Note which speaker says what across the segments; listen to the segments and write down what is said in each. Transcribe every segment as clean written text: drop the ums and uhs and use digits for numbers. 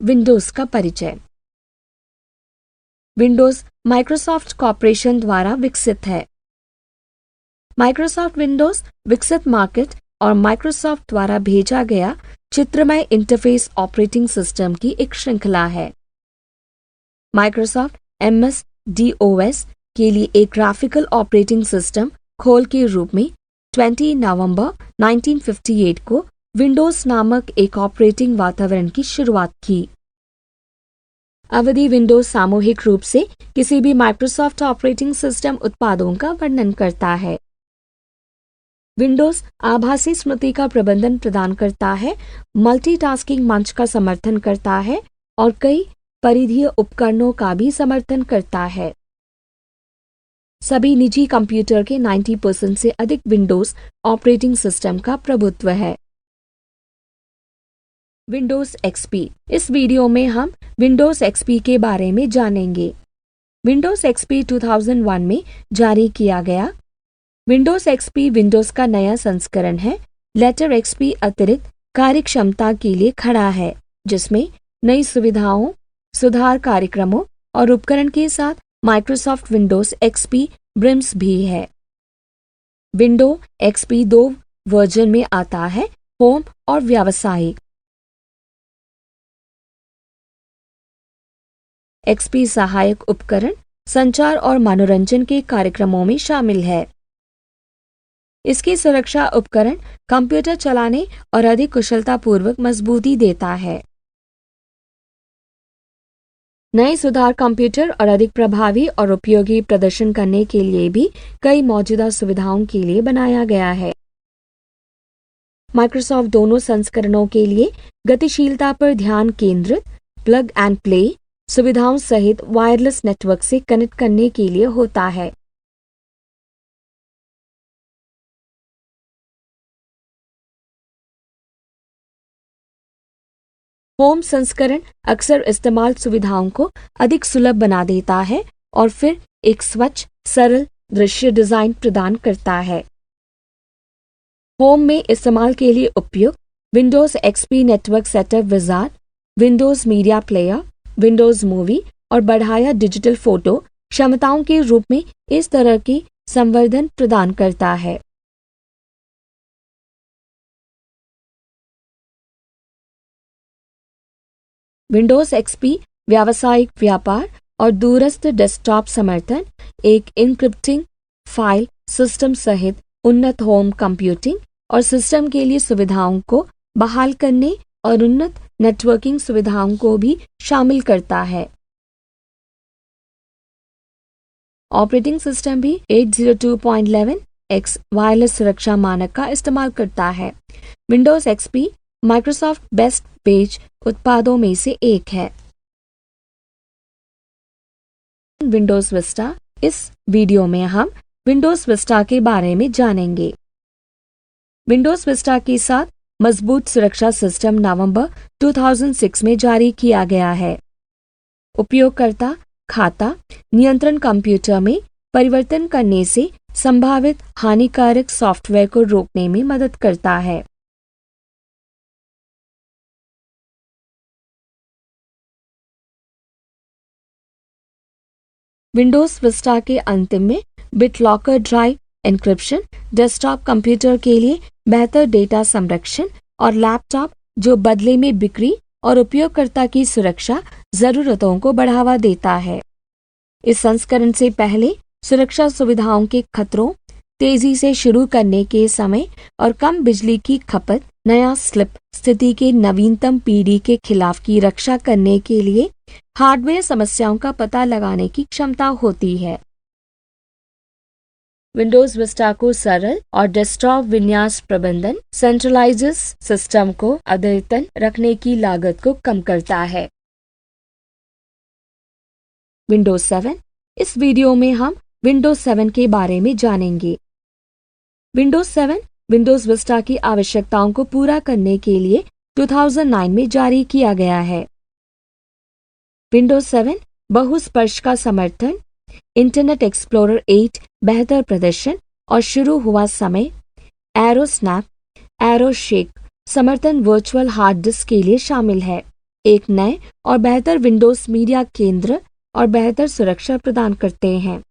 Speaker 1: Windows का परिचय। Windows Microsoft corporation द्वारा विकसित है। माइक्रोसॉफ्ट विंडोज विकसित मार्केट और माइक्रोसॉफ्ट द्वारा भेजा गया चित्रमय इंटरफेस ऑपरेटिंग सिस्टम की एक श्रृंखला है। माइक्रोसॉफ्ट MS-DOS के लिए एक ग्राफिकल ऑपरेटिंग सिस्टम खोल के रूप में 20 नवंबर 1958 को विंडोज नामक एक ऑपरेटिंग वातावरण की शुरुआत की। अवधि विंडोज सामूहिक रूप से किसी भी माइक्रोसॉफ्ट ऑपरेटिंग सिस्टम उत्पादों का वर्णन करता है। विंडोज आभासी स्मृति का प्रबंधन प्रदान करता है, मल्टीटास्किंग मंच का समर्थन करता है और कई परिधीय उपकरणों का भी समर्थन करता है। सभी निजी कंप्यूटर के 90% से अधिक विंडोज ऑपरेटिंग सिस्टम का प्रभुत्व है। Windows XP। इस वीडियो में हम विंडोज XP के बारे में जानेंगे। विंडोज XP 2001 में जारी किया गया। विंडोज XP विंडोज का नया संस्करण है। लेटर XP अतिरिक्त कार्यक्षमता के लिए खड़ा है, जिसमें नई सुविधाओं, सुधार कार्यक्रमों और उपकरण के साथ माइक्रोसॉफ्ट विंडोज XP ब्रिम्स भी है। विंडो XP 2 वर्जन में आता है, होम और व्यावसायिक। XP सहायक उपकरण संचार और मनोरंजन के कार्यक्रमों में शामिल है। इसकी सुरक्षा उपकरण कंप्यूटर चलाने और अधिक कुशलतापूर्वक मजबूती देता है। नए सुधार कंप्यूटर और अधिक प्रभावी और उपयोगी प्रदर्शन करने के लिए भी कई मौजूदा सुविधाओं के लिए बनाया गया है। माइक्रोसॉफ्ट दोनों संस्करणों के लिए गतिशीलता पर ध्यान केंद्रित प्लग एंड प्ले सुविधाओं सहित वायरलेस नेटवर्क से कनेक्ट करने के लिए होता है। होम संस्करण अक्सर इस्तेमाल सुविधाओं को अधिक सुलभ बना देता है और फिर एक स्वच्छ, सरल दृश्य डिजाइन प्रदान करता है। होम में इस्तेमाल के लिए उपयुक्त Windows XP network setup wizard, Windows media player, Windows movie और बढ़ाया डिजिटल फोटो क्षमताओं के रूप में इस तरह की संवर्धन प्रदान करता है। विंडोज XP व्यावसायिक व्यापार और दूरस्थ डेस्कटॉप समर्थन, एक इनक्रिप्टिंग फाइल सिस्टम सहित उन्नत होम कंप्यूटिंग और सिस्टम के लिए सुविधाओं को बहाल करने और उन्नत नेटवर्किंग सुविधाओं को भी शामिल करता है। ऑपरेटिंग सिस्टम भी 802.11x वायरलेस सुरक्षा मानक का इस्तेमाल करता है। Windows XP Microsoft best page उत्पादों में से एक है। Windows Vista. इस वीडियो में हम विंडोज विस्टा के बारे में जानेंगे। विंडोज विस्टा के साथ मजबूत सुरक्षा सिस्टम नवंबर 2006 में जारी किया गया है। उपयोगकर्ता खाता नियंत्रण कंप्यूटर में परिवर्तन करने से संभावित हानिकारक सॉफ्टवेयर को रोकने में मदद करता है। विंडोज विस्टा के अंतिम में BitLocker drive encryption, desktop computer के लिए बेहतर डेटा संरक्षण और लैपटॉप जो बदले में बिक्री और उपयोगकर्ता की सुरक्षा जरूरतों को बढ़ावा देता है। इस संस्करण से पहले सुरक्षा सुविधाओं के खतरों, तेजी से शुरू करने के समय और कम बिजली की खपत, नया स्लिप स्थिति के नवीनतम पीढ़ी के खिलाफ की रक्षा करने के लिए हार्डवेयर समस्याओं का पता लगाने की क्षमता होती है। विंडोज विस्टा को सरल और डेस्कटॉप विन्यास प्रबंधन सेंट्रलाइजेस सिस्टम को अद्यतन रखने की लागत को कम करता है। विंडोज 7। इस वीडियो में हम विंडोज 7 के बारे में जानेंगे। विंडोज 7 विंडोज विस्टा की आवश्यकताओं को पूरा करने के लिए 2009 में जारी किया गया है। विंडोज 7 बहुस्पर्श का समर्थन, इंटरनेट एक्सप्लोरर 8 बेहतर प्रदर्शन और शुरू हुआ समय, एरो स्नैप, एरो शेक समर्थन वर्चुअल हार्ड डिस्क के लिए शामिल है। एक नए और बेहतर विंडोज मीडिया केंद्र और बेहतर सुरक्षा प्रदान करते हैं।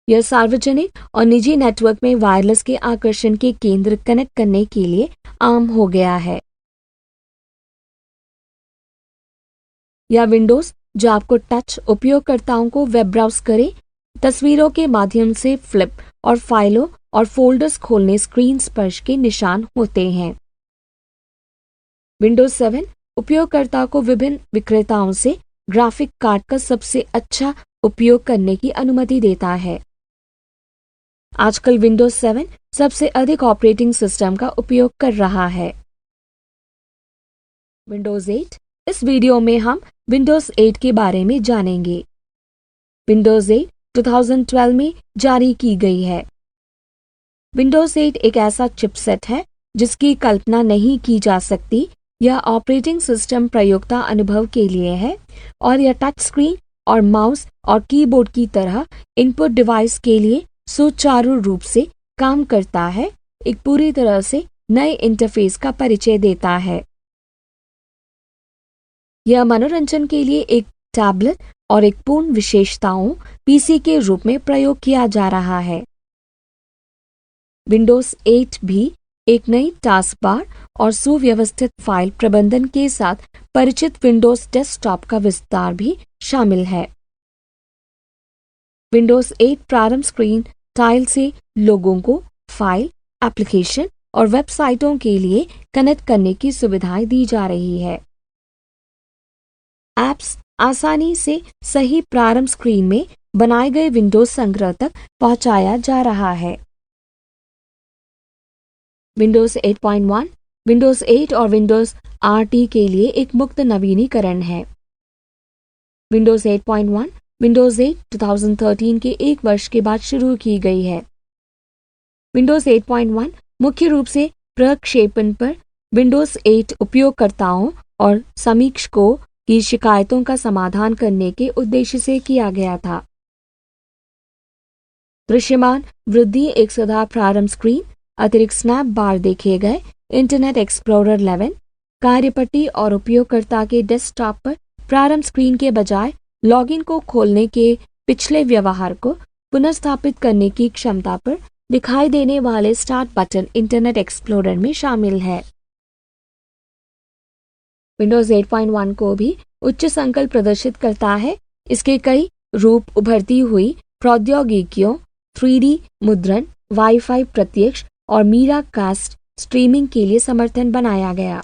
Speaker 1: यह सार्वजनिक और निजी नेटवर्क में वायरलेस के आकर्षण के केंद्र कनेक्ट करने के लिए आम हो गया है। यह विंडोज जो आपको टच उपयोगकर्ताओं को वेब ब्राउज करे, तस्वीरों के माध्यम से फ्लिप और फाइलों और फोल्डर्स खोलने स्क्रीन स्पर्श के निशान होते हैं। विंडोज 7 उपयोगकर्ता को विभिन्न विक्रेताओं से ग्राफिक कार्ड का सबसे अच्छा उपयोग करने की अनुमति देता है। आजकल विंडोज 7 सबसे अधिक ऑपरेटिंग सिस्टम का उपयोग कर रहा है। विंडोज 8। इस वीडियो में हम विंडोज 8 के बारे में जानेंगे। विंडोज 8 2012 में जारी की गई है। विंडोज 8 एक ऐसा चिपसेट है जिसकी कल्पना नहीं की जा सकती। यह ऑपरेटिंग सिस्टम प्रयोक्ता अनुभव के लिए है और यह टच स्क्रीन और माउस और कीबोर्ड की तरह इनपुट डिवाइस के लिए सुचारू रूप से काम करता है। एक पूरी तरह से नए इंटरफेस का परिचय देता है। यह मनोरंजन के लिए एक टैबलेट और एक पूर्ण विशेषताओं पीसी के रूप में प्रयोग किया जा रहा है। विंडोज 8 भी एक नई टास्क बार और सुव्यवस्थित फाइल प्रबंधन के साथ परिचित विंडोज डेस्कटॉप का विस्तार भी शामिल है। विंडोज 8 प्रारंभ स्क्रीन टाइल से लोगों को फाइल, एप्लीकेशन और वेबसाइटों के लिए कनेक्ट करने की सुविधाएं दी जा रही है। ऐप्स आसानी से सही प्रारंभ स्क्रीन में बनाए गए विंडोज संग्रह तक पहुंचाया जा रहा है। विंडोज 8.1 विंडोज 8 और विंडोज RT के लिए एक मुक्त नवीनीकरण है। विंडोज 8.1 विंडोज 8 2013 के एक वर्ष के बाद शुरू की गई है। विंडोज 8.1 मुख्य रूप से प्रक्षेपण पर विंडोज 8 उपयोगकर्ताओं और समीक्षकों की शिकायतों का समाधान करने के उद्देश्य से किया गया था। दृश्यमान वृद्धि, एक सदा प्रारंभ स्क्रीन, अतिरिक्त स्नैप बार देखे गए, इंटरनेट एक्सप्लोरर 11, कार्यपट्टी और उपयोगकर्ता के डेस्कटॉप पर प्रारंभ स्क्रीन के बजाय लॉगिन को खोलने के पिछले व्यवहार को पुनर्स्थापित करने की क्षमता पर दिखाई देने वाले स्टार्ट बटन इंटरनेट एक्सप्लोरर में शामिल है। विंडोज 8.1 को भी उच्च संकल्प प्रदर्शित करता है। इसके कई रूप उभरती हुई प्रौद्योगिकियों, 3D मुद्रण, वाईफाई प्रत्यक्ष और मीरा कास्ट स्ट्रीमिंग के लिए समर्थन बनाया गया।